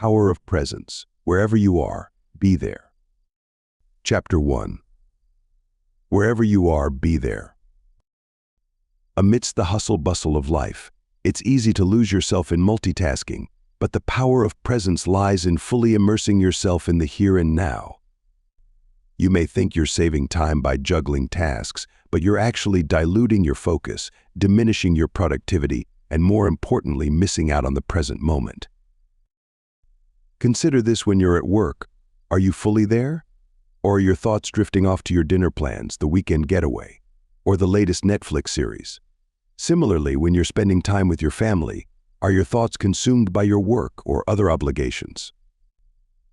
power of presence. Wherever you are, be there. Chapter 1. Wherever you are, be there. Amidst the hustle-bustle of life, it's easy to lose yourself in multitasking, but the power of presence lies in fully immersing yourself in the here and now. You may think you're saving time by juggling tasks, but you're actually diluting your focus, diminishing your productivity, and more importantly, missing out on the present moment. Consider this when you're at work. Are you fully there? Or are your thoughts drifting off to your dinner plans, the weekend getaway, or the latest Netflix series? Similarly, when you're spending time with your family, are your thoughts consumed by your work or other obligations?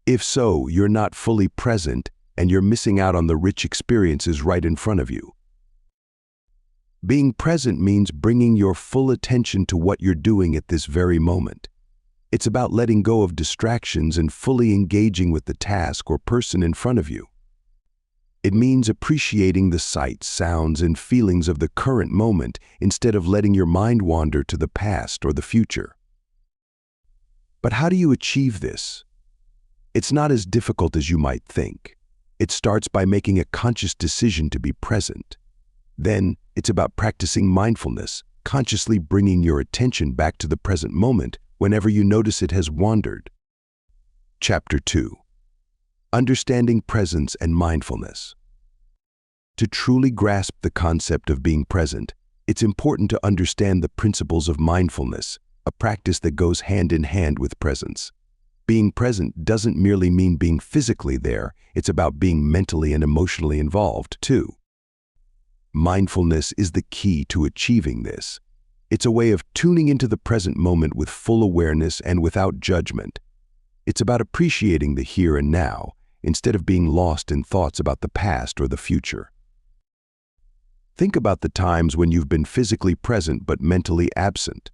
If so, you're not fully present and you're missing out on the rich experiences right in front of you. Being present means bringing your full attention to what you're doing at this very moment. It's about letting go of distractions and fully engaging with the task or person in front of you. It means appreciating the sights, sounds, and feelings of the current moment instead of letting your mind wander to the past or the future. But how do you achieve this? It's not as difficult as you might think. It starts by making a conscious decision to be present. Then, it's about practicing mindfulness, consciously bringing your attention back to the present moment whenever you notice it has wandered. Chapter 2. Understanding presence and mindfulness. To truly grasp the concept of being present, it's important to understand the principles of mindfulness, a practice that goes hand in hand with presence. Being present doesn't merely mean being physically there, it's about being mentally and emotionally involved, too. Mindfulness is the key to achieving this. It's a way of tuning into the present moment with full awareness and without judgment. It's about appreciating the here and now, instead of being lost in thoughts about the past or the future. Think about the times when you've been physically present but mentally absent.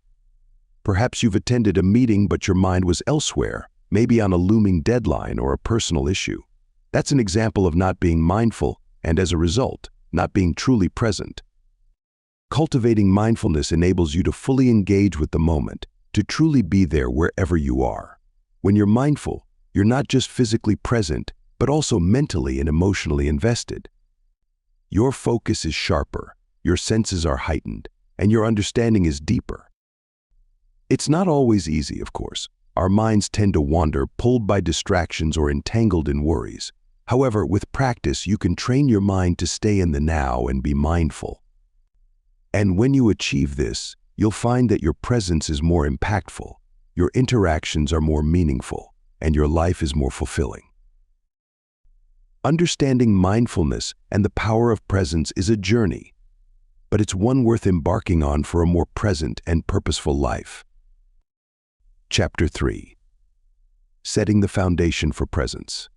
Perhaps you've attended a meeting but your mind was elsewhere, maybe on a looming deadline or a personal issue. That's an example of not being mindful and, as a result, not being truly present. Cultivating mindfulness enables you to fully engage with the moment, to truly be there wherever you are. When you're mindful, you're not just physically present, but also mentally and emotionally invested. Your focus is sharper, your senses are heightened, and your understanding is deeper. It's not always easy, of course. Our minds tend to wander, pulled by distractions or entangled in worries. However, with practice, you can train your mind to stay in the now and be mindful. And when you achieve this, you'll find that your presence is more impactful, your interactions are more meaningful, and your life is more fulfilling. Understanding mindfulness and the power of presence is a journey, but it's one worth embarking on for a more present and purposeful life. Chapter 3. Setting the foundation for presence.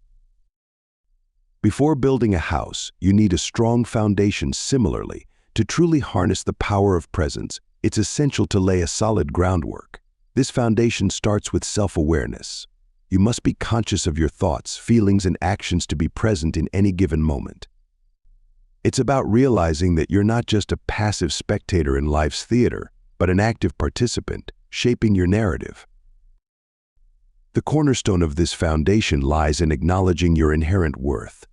Before building a house, you need a strong foundation. Similarly, to truly harness the power of presence, it's essential to lay a solid groundwork. This foundation starts with self-awareness. You must be conscious of your thoughts, feelings, and actions to be present in any given moment. It's about realizing that you're not just a passive spectator in life's theater, but an active participant, shaping your narrative. The cornerstone of this foundation lies in acknowledging your inherent worth.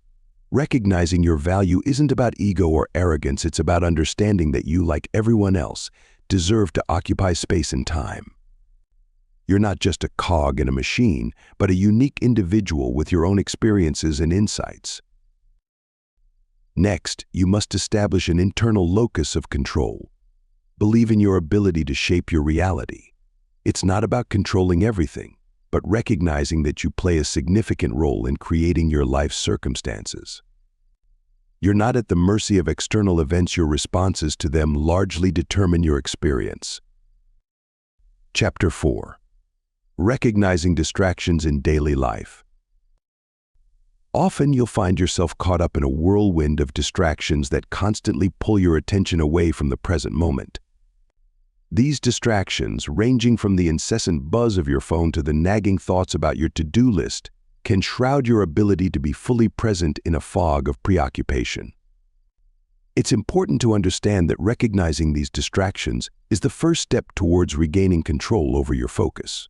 Recognizing your value isn't about ego or arrogance, it's about understanding that you, like everyone else, deserve to occupy space and time. You're not just a cog in a machine, but a unique individual with your own experiences and insights. Next, you must establish an internal locus of control. Believe in your ability to shape your reality. It's not about controlling everything, but recognizing that you play a significant role in creating your life's circumstances. You're not at the mercy of external events, your responses to them largely determine your experience. Chapter 4. Recognizing distractions in daily life. Often you'll find yourself caught up in a whirlwind of distractions that constantly pull your attention away from the present moment. These distractions, ranging from the incessant buzz of your phone to the nagging thoughts about your to-do list, can shroud your ability to be fully present in a fog of preoccupation. It's important to understand that recognizing these distractions is the first step towards regaining control over your focus.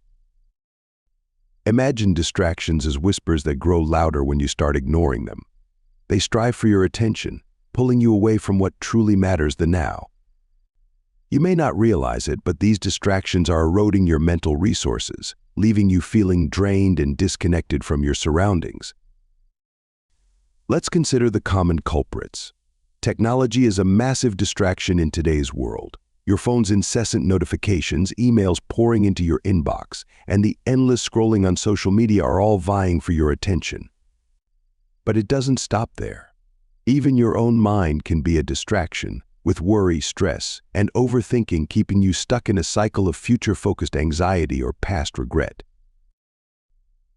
Imagine distractions as whispers that grow louder when you start ignoring them. They strive for your attention, pulling you away from what truly matters, the now. You may not realize it, but these distractions are eroding your mental resources, leaving you feeling drained and disconnected from your surroundings. Let's consider the common culprits. Technology is a massive distraction in today's world. Your phone's incessant notifications, emails pouring into your inbox, and the endless scrolling on social media are all vying for your attention. But it doesn't stop there. Even your own mind can be a distraction, with worry, stress, and overthinking keeping you stuck in a cycle of future-focused anxiety or past regret.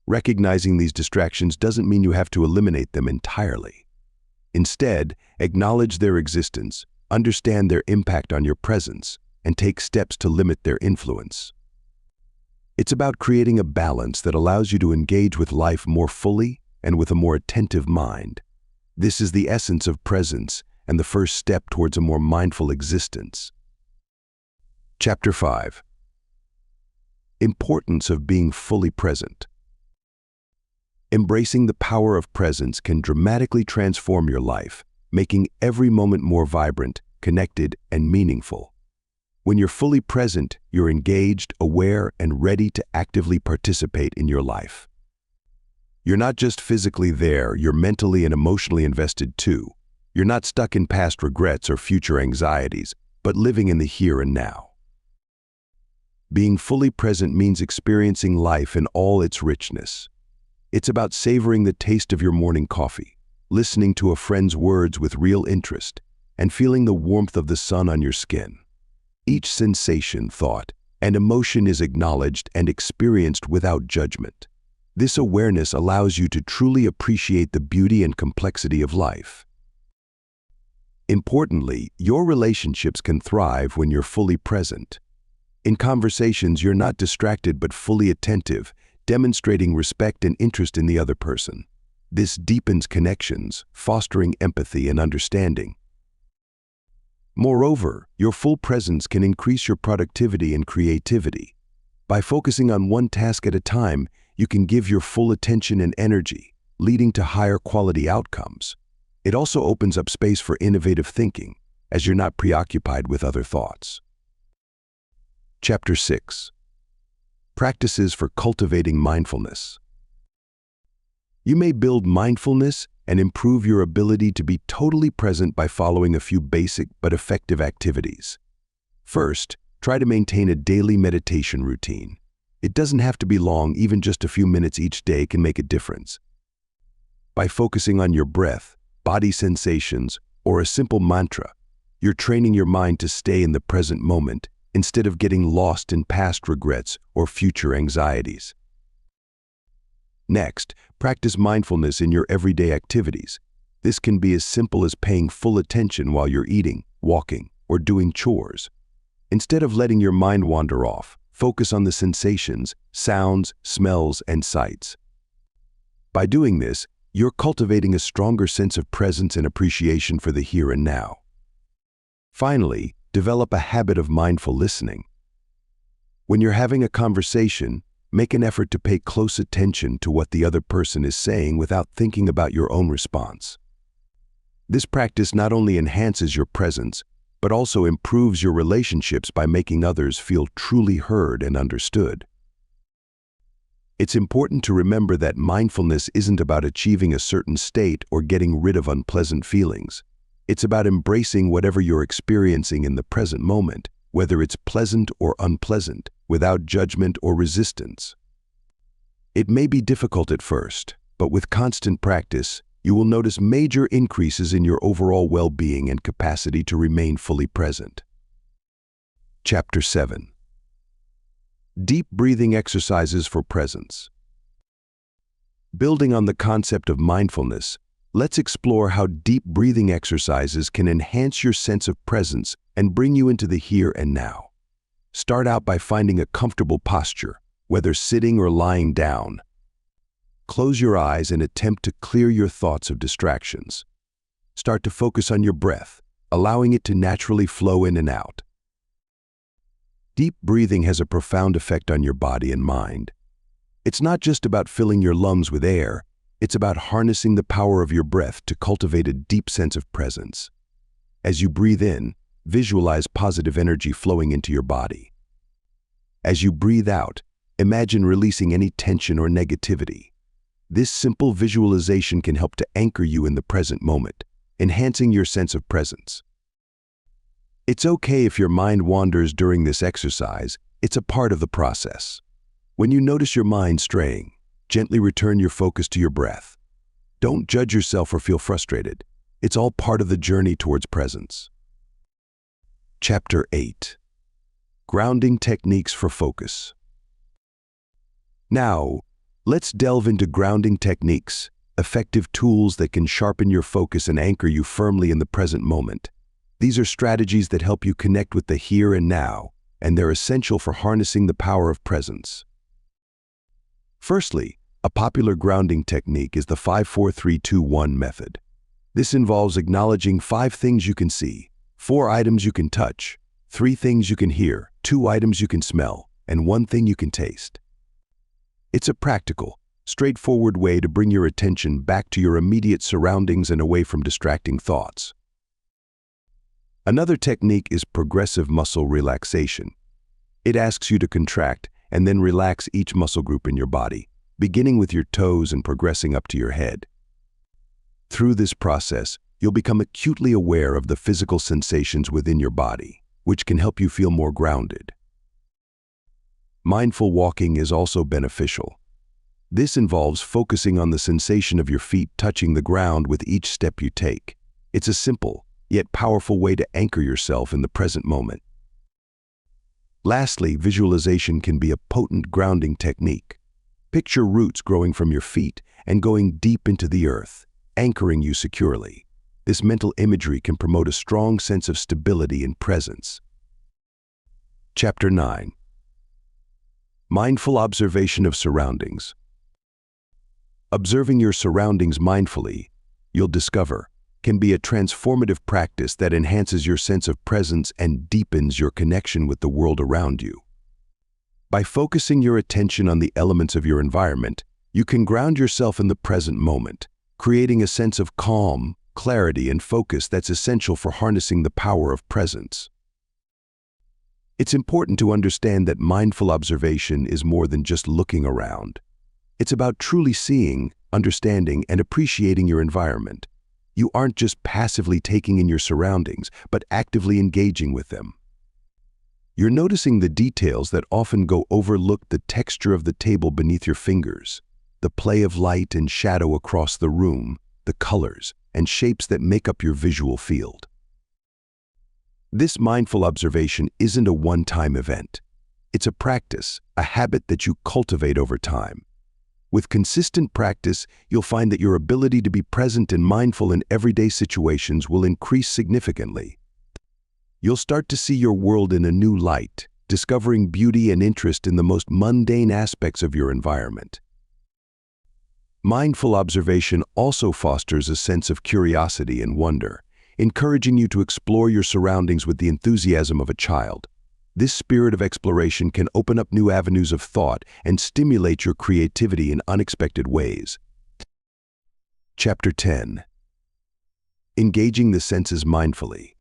Recognizing these distractions doesn't mean you have to eliminate them entirely. Instead, acknowledge their existence, understand their impact on your presence, and take steps to limit their influence. It's about creating a balance that allows you to engage with life more fully and with a more attentive mind. This is the essence of presence and the first step towards a more mindful existence. Chapter 5. Importance of being fully present. Embracing the power of presence can dramatically transform your life, making every moment more vibrant, connected, and meaningful. When you're fully present, you're engaged, aware, and ready to actively participate in your life. You're not just physically there, you're mentally and emotionally invested too. You're not stuck in past regrets or future anxieties, but living in the here and now. Being fully present means experiencing life in all its richness. It's about savoring the taste of your morning coffee, listening to a friend's words with real interest, and feeling the warmth of the sun on your skin. Each sensation, thought, and emotion is acknowledged and experienced without judgment. This awareness allows you to truly appreciate the beauty and complexity of life. Importantly, your relationships can thrive when you're fully present. In conversations, you're not distracted but fully attentive, demonstrating respect and interest in the other person. This deepens connections, fostering empathy and understanding. Moreover, your full presence can increase your productivity and creativity. By focusing on one task at a time, you can give your full attention and energy, leading to higher quality outcomes. It also opens up space for innovative thinking, as you're not preoccupied with other thoughts. Chapter 6. Practices for cultivating mindfulness. You may build mindfulness and improve your ability to be totally present by following a few basic but effective activities. First, try to maintain a daily meditation routine. It doesn't have to be long, even just a few minutes each day can make a difference. By focusing on your breath, body sensations, or a simple mantra, you're training your mind to stay in the present moment instead of getting lost in past regrets or future anxieties. Next, practice mindfulness in your everyday activities. This can be as simple as paying full attention while you're eating, walking, or doing chores. Instead of letting your mind wander off, focus on the sensations, sounds, smells, and sights. By doing this, you're cultivating a stronger sense of presence and appreciation for the here and now. Finally, develop a habit of mindful listening. When you're having a conversation, make an effort to pay close attention to what the other person is saying without thinking about your own response. This practice not only enhances your presence, but also improves your relationships by making others feel truly heard and understood. It's important to remember that mindfulness isn't about achieving a certain state or getting rid of unpleasant feelings. It's about embracing whatever you're experiencing in the present moment, whether it's pleasant or unpleasant, without judgment or resistance. It may be difficult at first, but with constant practice, you will notice major increases in your overall well-being and capacity to remain fully present. Chapter 7. Deep breathing exercises for presence. Building on the concept of mindfulness, let's explore how deep breathing exercises can enhance your sense of presence and bring you into the here and now. Start out by finding a comfortable posture, whether sitting or lying down. Close your eyes and attempt to clear your thoughts of distractions. Start to focus on your breath, allowing it to naturally flow in and out. Deep breathing has a profound effect on your body and mind. It's not just about filling your lungs with air, it's about harnessing the power of your breath to cultivate a deep sense of presence. As you breathe in, visualize positive energy flowing into your body. As you breathe out, imagine releasing any tension or negativity. This simple visualization can help to anchor you in the present moment, enhancing your sense of presence. It's okay if your mind wanders during this exercise. It's a part of the process. When you notice your mind straying, gently return your focus to your breath. Don't judge yourself or feel frustrated. It's all part of the journey towards presence. Chapter 8. Grounding Techniques for Focus. Now, let's delve into grounding techniques, effective tools that can sharpen your focus and anchor you firmly in the present moment. These are strategies that help you connect with the here and now, and they're essential for harnessing the power of presence. Firstly, a popular grounding technique is the 5-4-3-2-1 method. This involves acknowledging 5 things you can see, 4 items you can touch, 3 things you can hear, 2 items you can smell, and 1 thing you can taste. It's a practical, straightforward way to bring your attention back to your immediate surroundings and away from distracting thoughts. Another technique is progressive muscle relaxation. It asks you to contract and then relax each muscle group in your body, beginning with your toes and progressing up to your head. Through this process, you'll become acutely aware of the physical sensations within your body, which can help you feel more grounded. Mindful walking is also beneficial. This involves focusing on the sensation of your feet touching the ground with each step you take. It's a simple, yet powerful way to anchor yourself in the present moment. Lastly, visualization can be a potent grounding technique. Picture roots growing from your feet and going deep into the earth, anchoring you securely. This mental imagery can promote a strong sense of stability and presence. Chapter 9. Mindful observation of surroundings. Observing your surroundings mindfully, you'll discover, can be a transformative practice that enhances your sense of presence and deepens your connection with the world around you. By focusing your attention on the elements of your environment, you can ground yourself in the present moment, creating a sense of calm, clarity, and focus that's essential for harnessing the power of presence. It's important to understand that mindful observation is more than just looking around. It's about truly seeing, understanding, and appreciating your environment. You aren't just passively taking in your surroundings, but actively engaging with them. You're noticing the details that often go overlooked: the texture of the table beneath your fingers, the play of light and shadow across the room, the colors and shapes that make up your visual field. This mindful observation isn't a one-time event. It's a practice, a habit that you cultivate over time. With consistent practice, you'll find that your ability to be present and mindful in everyday situations will increase significantly. You'll start to see your world in a new light, discovering beauty and interest in the most mundane aspects of your environment. Mindful observation also fosters a sense of curiosity and wonder, encouraging you to explore your surroundings with the enthusiasm of a child. This spirit of exploration can open up new avenues of thought and stimulate your creativity in unexpected ways. Chapter 10. Engaging the senses mindfully.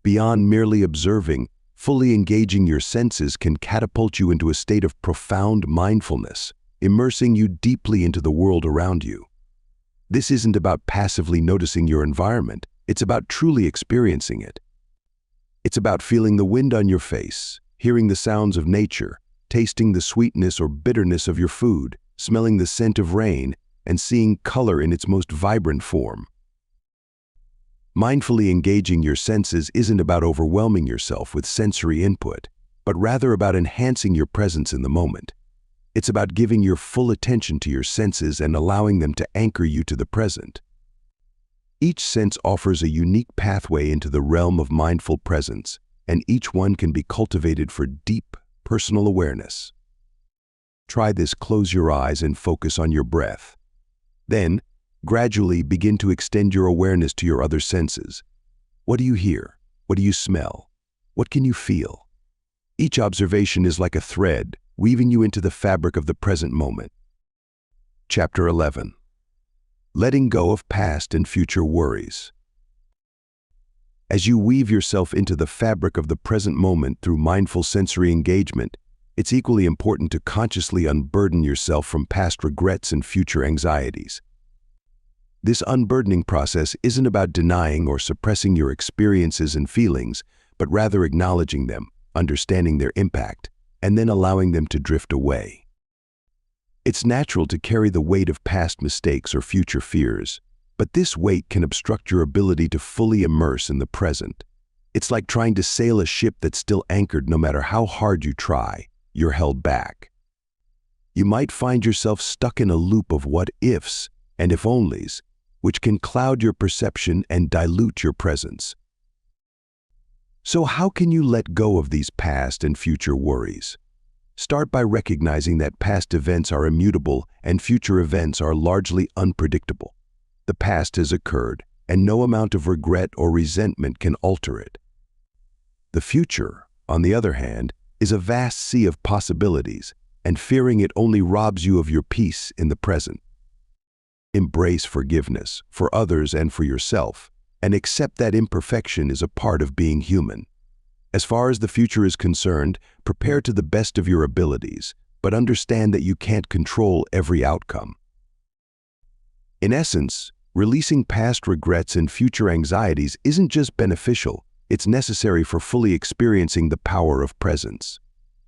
Beyond merely observing, fully engaging your senses can catapult you into a state of profound mindfulness, immersing you deeply into the world around you. This isn't about passively noticing your environment, it's about truly experiencing it. It's about feeling the wind on your face, hearing the sounds of nature, tasting the sweetness or bitterness of your food, smelling the scent of rain, and seeing color in its most vibrant form. Mindfully engaging your senses isn't about overwhelming yourself with sensory input, but rather about enhancing your presence in the moment. It's about giving your full attention to your senses and allowing them to anchor you to the present. Each sense offers a unique pathway into the realm of mindful presence, and each one can be cultivated for deep, personal awareness. Try this: close your eyes and focus on your breath. Then, gradually begin to extend your awareness to your other senses. What do you hear? What do you smell? What can you feel? Each observation is like a thread, weaving you into the fabric of the present moment. Chapter 11. Letting go of past and future worries. As you weave yourself into the fabric of the present moment through mindful sensory engagement, it's equally important to consciously unburden yourself from past regrets and future anxieties. This unburdening process isn't about denying or suppressing your experiences and feelings, but rather acknowledging them, understanding their impact, and then allowing them to drift away. It's natural to carry the weight of past mistakes or future fears, but this weight can obstruct your ability to fully immerse in the present. It's like trying to sail a ship that's still anchored. No matter how hard you try, you're held back. You might find yourself stuck in a loop of what-ifs and if-onlys, which can cloud your perception and dilute your presence. So how can you let go of these past and future worries? Start by recognizing that past events are immutable and future events are largely unpredictable. The past has occurred, and no amount of regret or resentment can alter it. The future, on the other hand, is a vast sea of possibilities, and fearing it only robs you of your peace in the present. Embrace forgiveness for others and for yourself, and accept that imperfection is a part of being human. As far as the future is concerned, prepare to the best of your abilities, but understand that you can't control every outcome. In essence, releasing past regrets and future anxieties isn't just beneficial, it's necessary for fully experiencing the power of presence.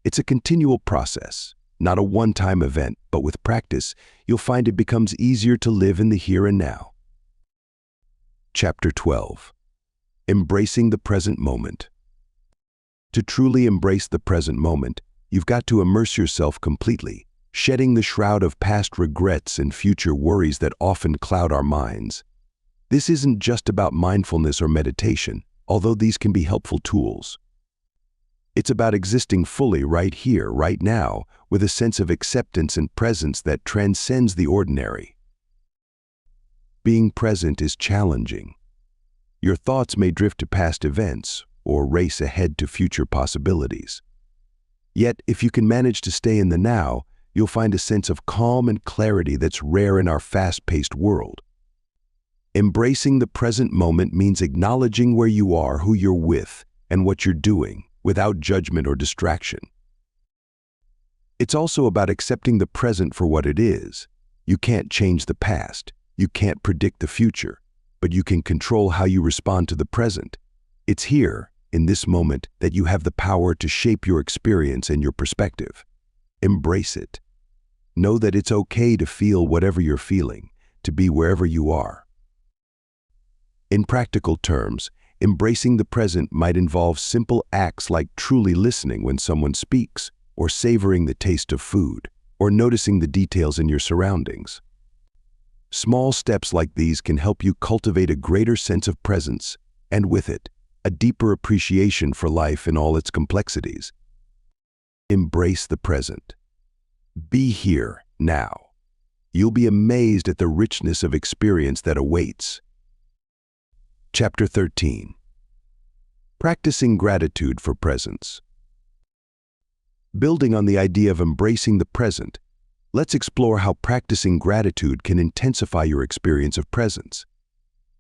It's a continual process, not a one-time event, but with practice, you'll find it becomes easier to live in the here and now. Chapter 12. Embracing the present moment. To truly embrace the present moment, you've got to immerse yourself completely, shedding the shroud of past regrets and future worries that often cloud our minds. This isn't just about mindfulness or meditation, although these can be helpful tools. It's about existing fully right here, right now, with a sense of acceptance and presence that transcends the ordinary. Being present is challenging. Your thoughts may drift to past events or race ahead to future possibilities. Yet, if you can manage to stay in the now, you'll find a sense of calm and clarity that's rare in our fast-paced world. Embracing the present moment means acknowledging where you are, who you're with, and what you're doing, without judgment or distraction. It's also about accepting the present for what it is. You can't change the past, you can't predict the future, but you can control how you respond to the present. It's here, in this moment, that you have the power to shape your experience and your perspective. Embrace it. Know that it's okay to feel whatever you're feeling, to be wherever you are. In practical terms, embracing the present might involve simple acts like truly listening when someone speaks, or savoring the taste of food, or noticing the details in your surroundings. Small steps like these can help you cultivate a greater sense of presence, and with it, a deeper appreciation for life in all its complexities. Embrace the present. Be here, now. You'll be amazed at the richness of experience that awaits. Chapter 13. Practicing gratitude for presence. Building on the idea of embracing the present, let's explore how practicing gratitude can intensify your experience of presence.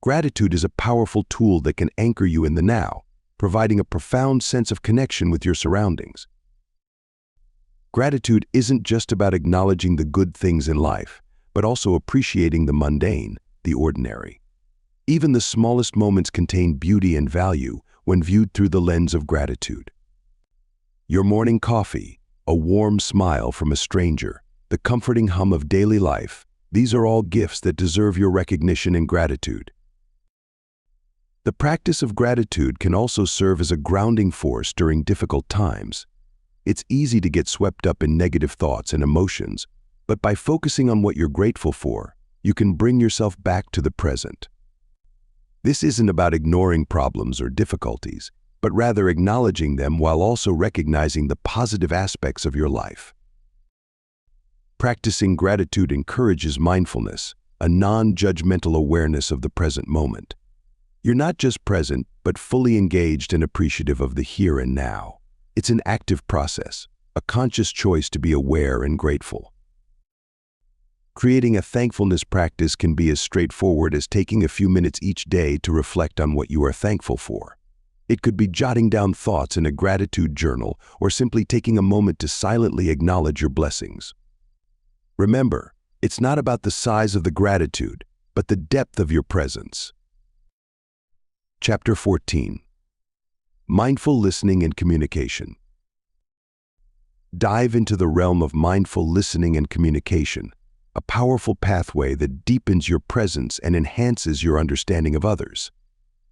Gratitude is a powerful tool that can anchor you in the now, providing a profound sense of connection with your surroundings. Gratitude isn't just about acknowledging the good things in life, but also appreciating the mundane, the ordinary. Even the smallest moments contain beauty and value when viewed through the lens of gratitude. Your morning coffee, a warm smile from a stranger, the comforting hum of daily life, these are all gifts that deserve your recognition and gratitude. The practice of gratitude can also serve as a grounding force during difficult times. It's easy to get swept up in negative thoughts and emotions, but by focusing on what you're grateful for, you can bring yourself back to the present. This isn't about ignoring problems or difficulties, but rather acknowledging them while also recognizing the positive aspects of your life. Practicing gratitude encourages mindfulness, a non-judgmental awareness of the present moment. You're not just present, but fully engaged and appreciative of the here and now. It's an active process, a conscious choice to be aware and grateful. Creating a thankfulness practice can be as straightforward as taking a few minutes each day to reflect on what you are thankful for. It could be jotting down thoughts in a gratitude journal or simply taking a moment to silently acknowledge your blessings. Remember, it's not about the size of the gratitude, but the depth of your presence. Chapter 14. Mindful Listening and Communication. Dive into the realm of mindful listening and communication, a powerful pathway that deepens your presence and enhances your understanding of others.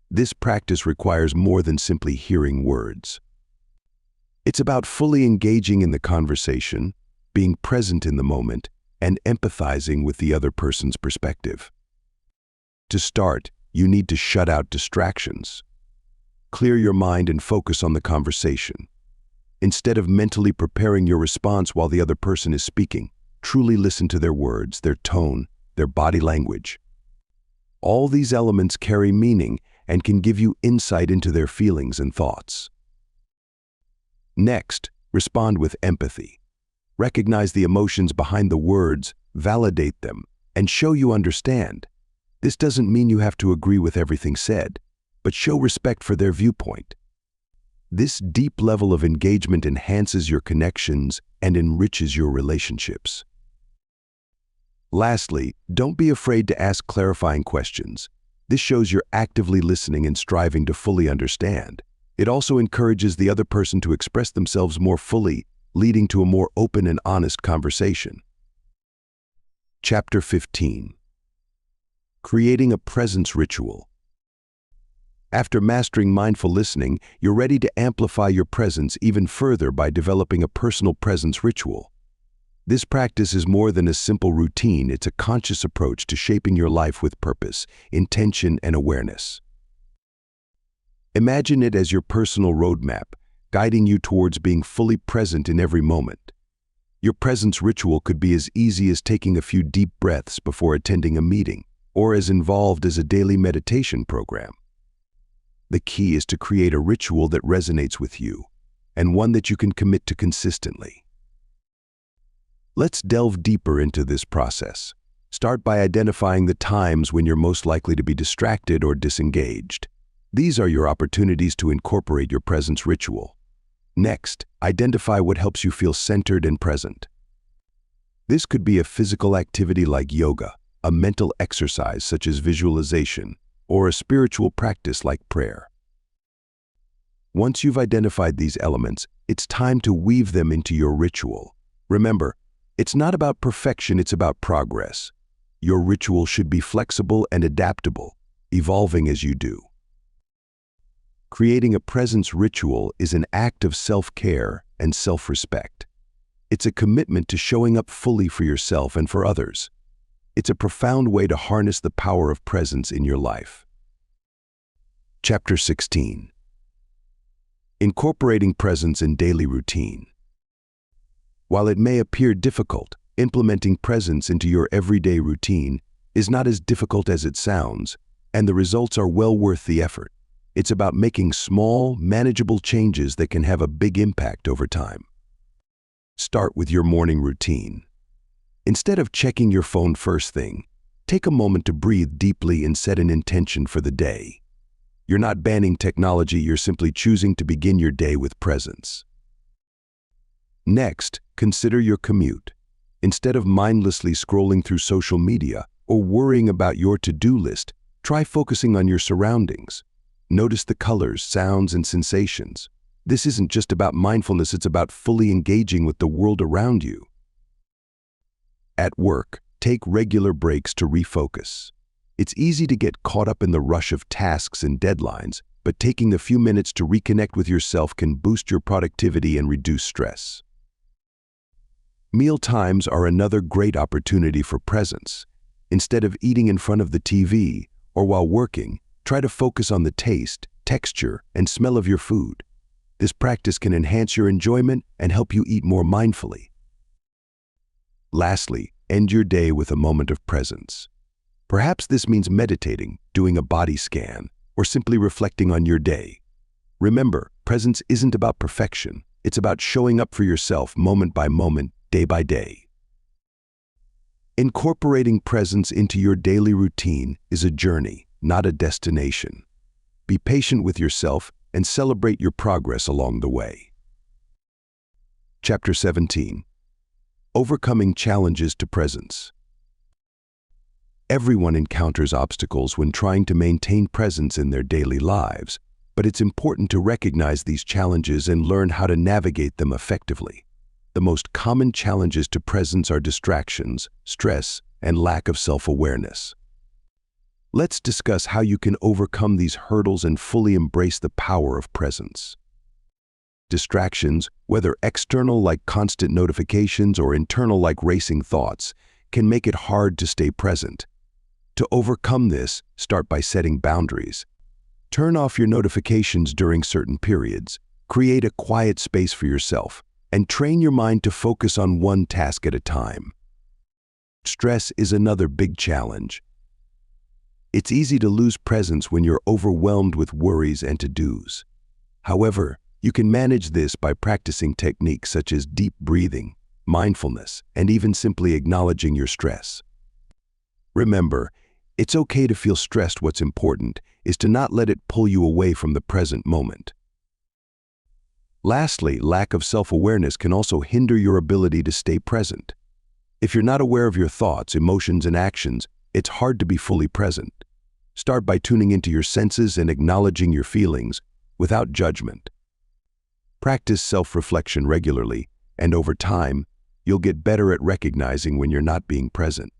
This practice requires more than simply hearing words. It's about fully engaging in the conversation, being present in the moment, and empathizing with the other person's perspective. To start, you need to shut out distractions. Clear your mind and focus on the conversation. Instead of mentally preparing your response while the other person is speaking, truly listen to their words, their tone, their body language. All these elements carry meaning and can give you insight into their feelings and thoughts. Next, respond with empathy. Recognize the emotions behind the words, validate them, and show you understand. This doesn't mean you have to agree with everything said, but show respect for their viewpoint. This deep level of engagement enhances your connections and enriches your relationships. Lastly, don't be afraid to ask clarifying questions. This shows you're actively listening and striving to fully understand. It also encourages the other person to express themselves more fully, leading to a more open and honest conversation. Chapter 15. Creating a presence ritual. After mastering mindful listening, you're ready to amplify your presence even further by developing a personal presence ritual. This practice is more than a simple routine, it's a conscious approach to shaping your life with purpose, intention, and awareness. Imagine it as your personal roadmap, guiding you towards being fully present in every moment. Your presence ritual could be as easy as taking a few deep breaths before attending a meeting, or as involved as a daily meditation program. The key is to create a ritual that resonates with you, and one that you can commit to consistently. Let's delve deeper into this process. Start by identifying the times when you're most likely to be distracted or disengaged. These are your opportunities to incorporate your presence ritual. Next, identify what helps you feel centered and present. This could be a physical activity like yoga, a mental exercise such as visualization, or a spiritual practice like prayer. Once you've identified these elements, it's time to weave them into your ritual. Remember, it's not about perfection, it's about progress. Your ritual should be flexible and adaptable, evolving as you do. Creating a presence ritual is an act of self-care and self-respect. It's a commitment to showing up fully for yourself and for others. It's a profound way to harness the power of presence in your life. Chapter 16. Incorporating presence in daily routine. While it may appear difficult, implementing presence into your everyday routine is not as difficult as it sounds, and the results are well worth the effort. It's about making small, manageable changes that can have a big impact over time. Start with your morning routine. Instead of checking your phone first thing, take a moment to breathe deeply and set an intention for the day. You're not banning technology, you're simply choosing to begin your day with presence. Next, consider your commute. Instead of mindlessly scrolling through social media or worrying about your to-do list, try focusing on your surroundings. Notice the colors, sounds, and sensations. This isn't just about mindfulness, it's about fully engaging with the world around you. At work, take regular breaks to refocus. It's easy to get caught up in the rush of tasks and deadlines, but taking a few minutes to reconnect with yourself can boost your productivity and reduce stress. Meal times are another great opportunity for presence. Instead of eating in front of the TV or while working, try to focus on the taste, texture, and smell of your food. This practice can enhance your enjoyment and help you eat more mindfully. Lastly, end your day with a moment of presence. Perhaps this means meditating, doing a body scan, or simply reflecting on your day. Remember, presence isn't about perfection, It's about showing up for yourself moment by moment, day by day. Incorporating presence into your daily routine is a journey, not a destination. Be patient with yourself and celebrate your progress along the way. Chapter 17. Overcoming challenges to presence. Everyone encounters obstacles when trying to maintain presence in their daily lives, but it's important to recognize these challenges and learn how to navigate them effectively. The most common challenges to presence are distractions, stress, and lack of self-awareness. Let's discuss how you can overcome these hurdles and fully embrace the power of presence. Distractions, whether external like constant notifications or internal like racing thoughts, can make it hard to stay present. To overcome this, start by setting boundaries. Turn off your notifications during certain periods, create a quiet space for yourself, and train your mind to focus on one task at a time. Stress is another big challenge. It's easy to lose presence when you're overwhelmed with worries and to-dos. However, you can manage this by practicing techniques such as deep breathing, mindfulness, and even simply acknowledging your stress. Remember, it's okay to feel stressed. What's important is to not let it pull you away from the present moment. Lastly, lack of self-awareness can also hinder your ability to stay present. If you're not aware of your thoughts, emotions, and actions, it's hard to be fully present. Start by tuning into your senses and acknowledging your feelings without judgment. Practice self-reflection regularly, and over time, you'll get better at recognizing when you're not being present.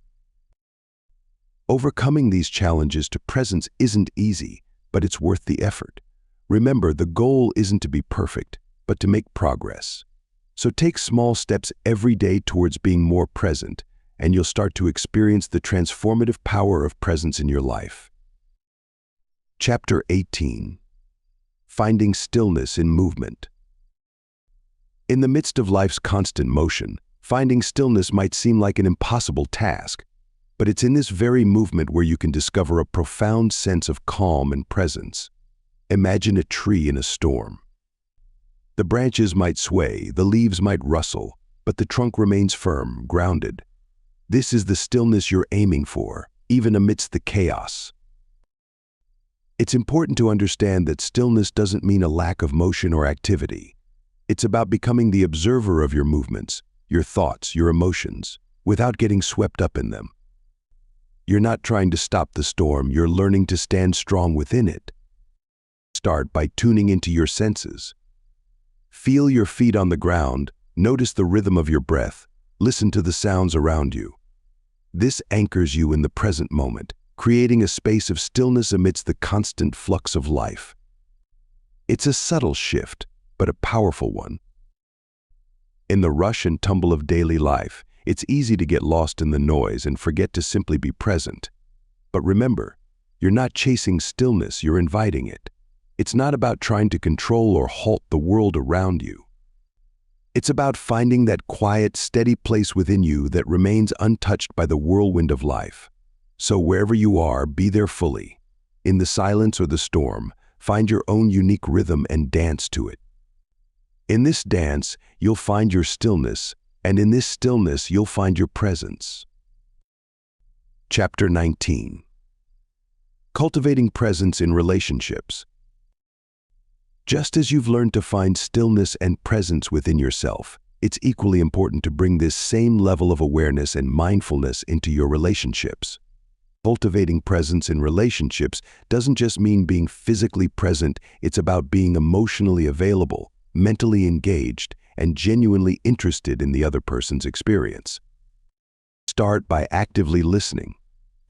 Overcoming these challenges to presence isn't easy, but it's worth the effort. Remember, the goal isn't to be perfect, but to make progress. So take small steps every day towards being more present, and you'll start to experience the transformative power of presence in your life. Chapter 18. Finding stillness in movement. In the midst of life's constant motion, finding stillness might seem like an impossible task, but it's in this very movement where you can discover a profound sense of calm and presence. Imagine a tree in a storm. The branches might sway, the leaves might rustle, but the trunk remains firm, grounded. This is the stillness you're aiming for, even amidst the chaos. It's important to understand that stillness doesn't mean a lack of motion or activity. It's about becoming the observer of your movements, your thoughts, your emotions, without getting swept up in them. You're not trying to stop the storm, you're learning to stand strong within it. Start by tuning into your senses. Feel your feet on the ground, notice the rhythm of your breath, listen to the sounds around you. This anchors you in the present moment, creating a space of stillness amidst the constant flux of life. It's a subtle shift, but a powerful one. In the rush and tumble of daily life, it's easy to get lost in the noise and forget to simply be present. But remember, you're not chasing stillness, you're inviting it. It's not about trying to control or halt the world around you. It's about finding that quiet, steady place within you that remains untouched by the whirlwind of life. So wherever you are, be there fully. In the silence or the storm, find your own unique rhythm and dance to it. In this dance, you'll find your stillness, and in this stillness, you'll find your presence. Chapter 19. Cultivating presence in relationships. Just as you've learned to find stillness and presence within yourself, it's equally important to bring this same level of awareness and mindfulness into your relationships. Cultivating presence in relationships doesn't just mean being physically present, it's about being emotionally available, mentally engaged, and genuinely interested in the other person's experience. Start by actively listening,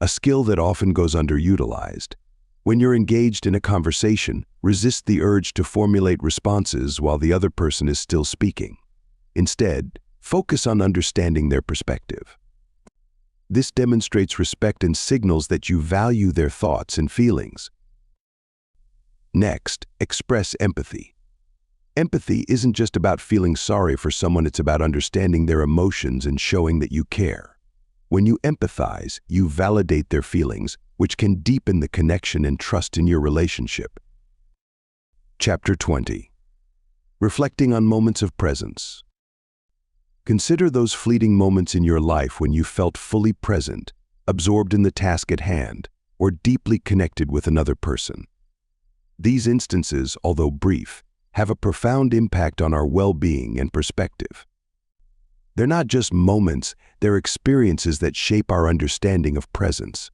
a skill that often goes underutilized. When you're engaged in a conversation, resist the urge to formulate responses while the other person is still speaking. Instead, focus on understanding their perspective. This demonstrates respect and signals that you value their thoughts and feelings. Next, express empathy. Empathy isn't just about feeling sorry for someone, it's about understanding their emotions and showing that you care. When you empathize, you validate their feelings, which can deepen the connection and trust in your relationship. Chapter 20. Reflecting on moments of presence. Consider those fleeting moments in your life when you felt fully present, absorbed in the task at hand, or deeply connected with another person. These instances, although brief, have a profound impact on our well-being and perspective. They're not just moments, they're experiences that shape our understanding of presence.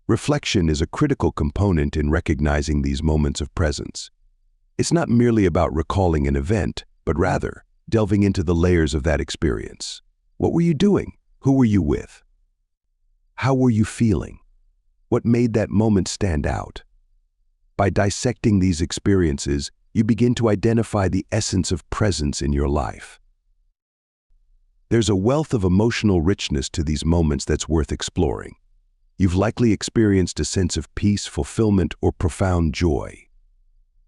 Reflection is a critical component in recognizing these moments of presence. It's not merely about recalling an event, but rather delving into the layers of that experience. What were you doing? Who were you with? How were you feeling? What made that moment stand out? By dissecting these experiences, you begin to identify the essence of presence in your life. There's a wealth of emotional richness to these moments that's worth exploring. You've likely experienced a sense of peace, fulfillment, or profound joy.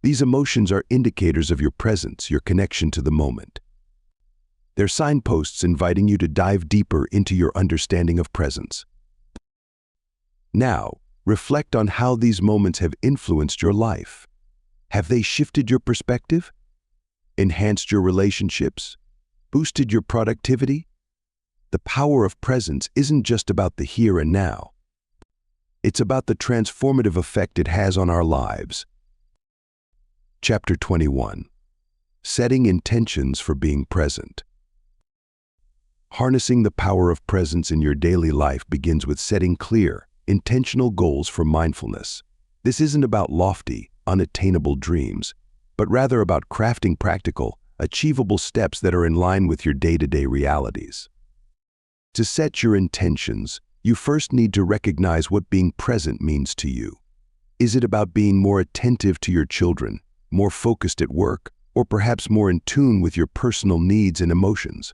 These emotions are indicators of your presence, your connection to the moment. They're signposts inviting you to dive deeper into your understanding of presence. Now, reflect on how these moments have influenced your life. Have they shifted your perspective? Enhanced your relationships? Boosted your productivity? The power of presence isn't just about the here and now. It's about the transformative effect it has on our lives. Chapter 21. Setting intentions for being present. Harnessing the power of presence in your daily life begins with setting clear, intentional goals for mindfulness. This isn't about lofty, unattainable dreams, but rather about crafting practical, achievable steps that are in line with your day-to-day realities. To set your intentions, you first need to recognize what being present means to you. Is it about being more attentive to your children, more focused at work, or perhaps more in tune with your personal needs and emotions?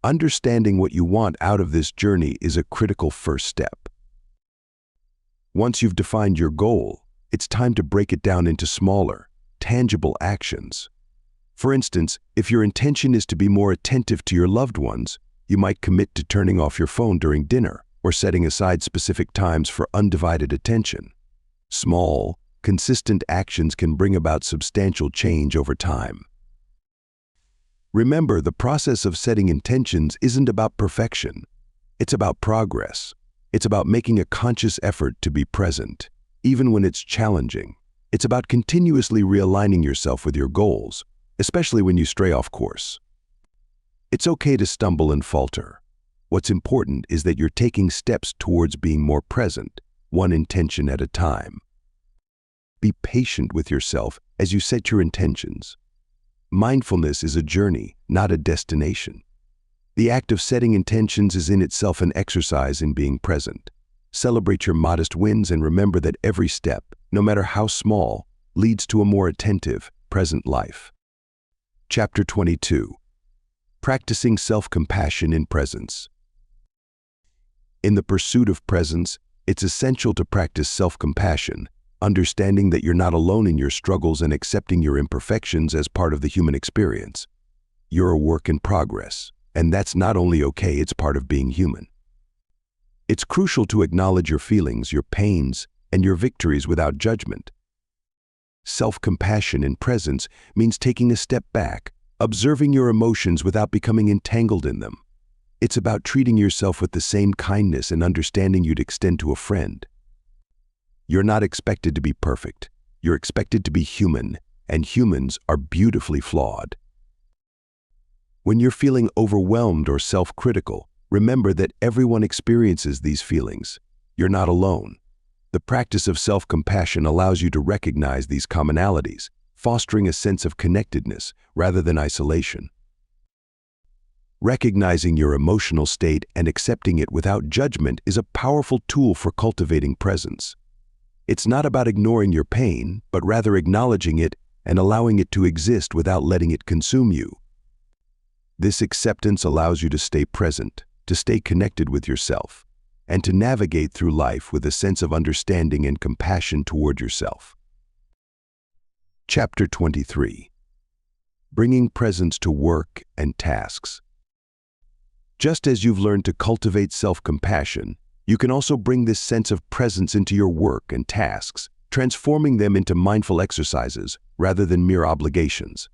Understanding what you want out of this journey is a critical first step. Once you've defined your goal, it's time to break it down into smaller, tangible actions. For instance, if your intention is to be more attentive to your loved ones, you might commit to turning off your phone during dinner or setting aside specific times for undivided attention. Small, consistent actions can bring about substantial change over time. Remember, the process of setting intentions isn't about perfection. It's about progress. It's about making a conscious effort to be present, even when it's challenging. It's about continuously realigning yourself with your goals, especially when you stray off course. It's okay to stumble and falter. What's important is that you're taking steps towards being more present, one intention at a time. Be patient with yourself as you set your intentions. Mindfulness is a journey, not a destination. The act of setting intentions is in itself an exercise in being present. Celebrate your modest wins and remember that every step, no matter how small, leads to a more attentive, present life. Chapter 22. Practicing self-compassion in presence. In the pursuit of presence, it's essential to practice self-compassion, understanding that you're not alone in your struggles and accepting your imperfections as part of the human experience. You're a work in progress, and that's not only okay, it's part of being human. It's crucial to acknowledge your feelings, your pains, and your victories without judgment. Self-compassion in presence means taking a step back, observing your emotions without becoming entangled in them. It's about treating yourself with the same kindness and understanding you'd extend to a friend. You're not expected to be perfect. You're expected to be human, and humans are beautifully flawed. When you're feeling overwhelmed or self-critical, remember that everyone experiences these feelings. You're not alone. The practice of self-compassion allows you to recognize these commonalities, fostering a sense of connectedness rather than isolation. Recognizing your emotional state and accepting it without judgment is a powerful tool for cultivating presence. It's not about ignoring your pain, but rather acknowledging it and allowing it to exist without letting it consume you. This acceptance allows you to stay present, to stay connected with yourself, and to navigate through life with a sense of understanding and compassion toward yourself. Chapter 23. Bringing presence to work and tasks. Just as you've learned to cultivate self-compassion, you can also bring this sense of presence into your work and tasks, transforming them into mindful exercises rather than mere obligations.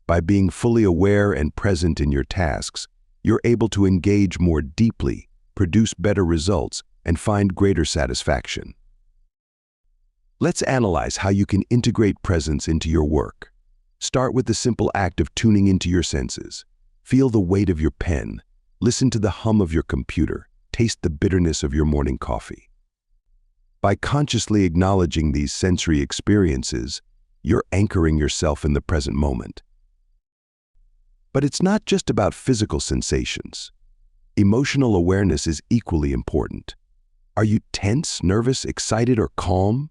By being fully aware and present in your tasks, you're able to engage more deeply, produce better results, and find greater satisfaction. Let's analyze how you can integrate presence into your work. Start with the simple act of tuning into your senses. Feel the weight of your pen, listen to the hum of your computer, taste the bitterness of your morning coffee. By consciously acknowledging these sensory experiences, you're anchoring yourself in the present moment. But it's not just about physical sensations. Emotional awareness is equally important. Are you tense, nervous, excited, or calm?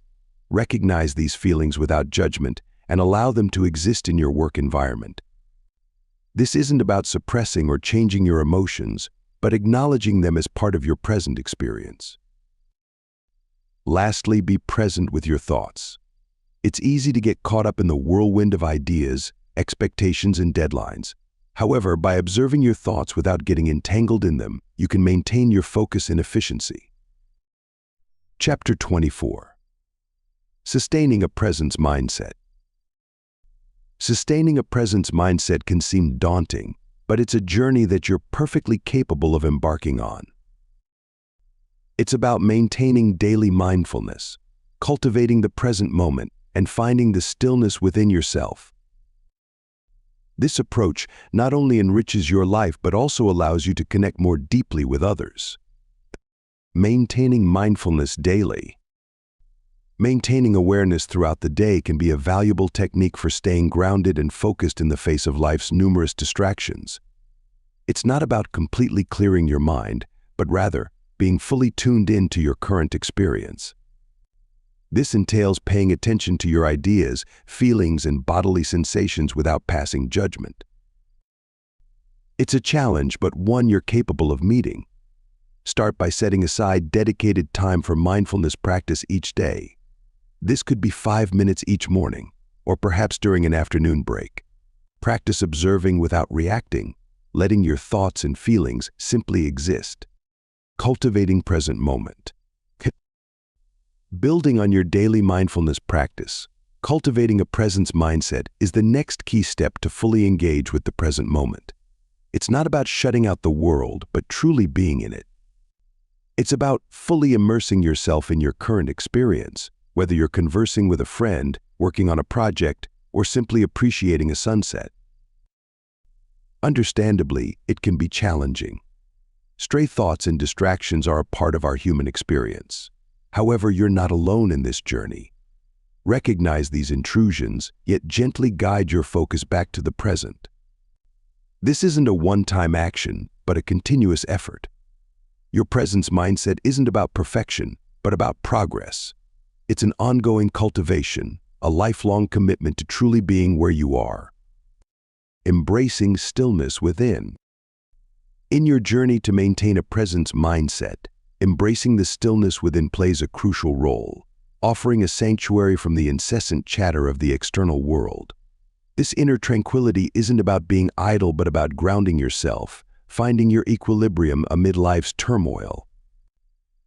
Recognize these feelings without judgment and allow them to exist in your work environment. This isn't about suppressing or changing your emotions, but acknowledging them as part of your present experience. Lastly, be present with your thoughts. It's easy to get caught up in the whirlwind of ideas, expectations, and deadlines. However, by observing your thoughts without getting entangled in them, you can maintain your focus and efficiency. Chapter 24. Sustaining a presence mindset. Sustaining a presence mindset can seem daunting, but it's a journey that you're perfectly capable of embarking on. It's about maintaining daily mindfulness, cultivating the present moment, and finding the stillness within yourself. This approach not only enriches your life but also allows you to connect more deeply with others. Maintaining mindfulness daily. Maintaining awareness throughout the day can be a valuable technique for staying grounded and focused in the face of life's numerous distractions. It's not about completely clearing your mind, but rather being fully tuned in to your current experience. This entails paying attention to your ideas, feelings, and bodily sensations without passing judgment. It's a challenge, but one you're capable of meeting. Start by setting aside dedicated time for mindfulness practice each day. This could be 5 minutes each morning, or perhaps during an afternoon break. Practice observing without reacting, letting your thoughts and feelings simply exist. Cultivating present moment. Building on your daily mindfulness practice, cultivating a presence mindset is the next key step to fully engage with the present moment. It's not about shutting out the world, but truly being in it. It's about fully immersing yourself in your current experience, whether you're conversing with a friend, working on a project, or simply appreciating a sunset. Understandably, it can be challenging. Stray thoughts and distractions are a part of our human experience. However, you're not alone in this journey. Recognize these intrusions, yet gently guide your focus back to the present. This isn't a one-time action, but a continuous effort. Your presence mindset isn't about perfection, but about progress. It's an ongoing cultivation, a lifelong commitment to truly being where you are. Embracing stillness within. In your journey to maintain a presence mindset, embracing the stillness within plays a crucial role, offering a sanctuary from the incessant chatter of the external world. This inner tranquility isn't about being idle but about grounding yourself, finding your equilibrium amid life's turmoil.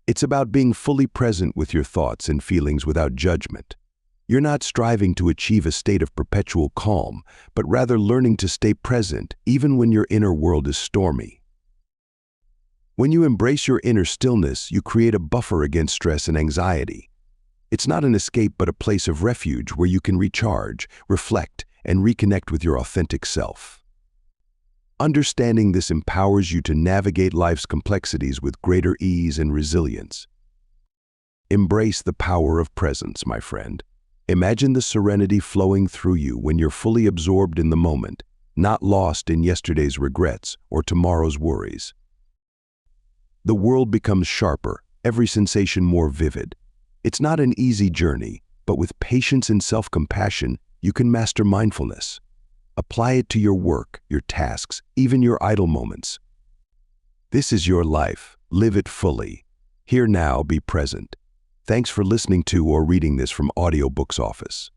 It's about being fully present with your thoughts and feelings without judgment. You're not striving to achieve a state of perpetual calm, but rather learning to stay present even when your inner world is stormy. When you embrace your inner stillness, you create a buffer against stress and anxiety. It's not an escape but a place of refuge where you can recharge, reflect, and reconnect with your authentic self. Understanding this empowers you to navigate life's complexities with greater ease and resilience. Embrace the power of presence, my friend. Imagine the serenity flowing through you when you're fully absorbed in the moment, not lost in yesterday's regrets or tomorrow's worries. The world becomes sharper, every sensation more vivid. It's not an easy journey, but with patience and self-compassion, you can master mindfulness. Apply it to your work, your tasks, even your idle moments. This is your life. Live it fully. Here now, be present. Thanks for listening to or reading this from Audiobooks Office.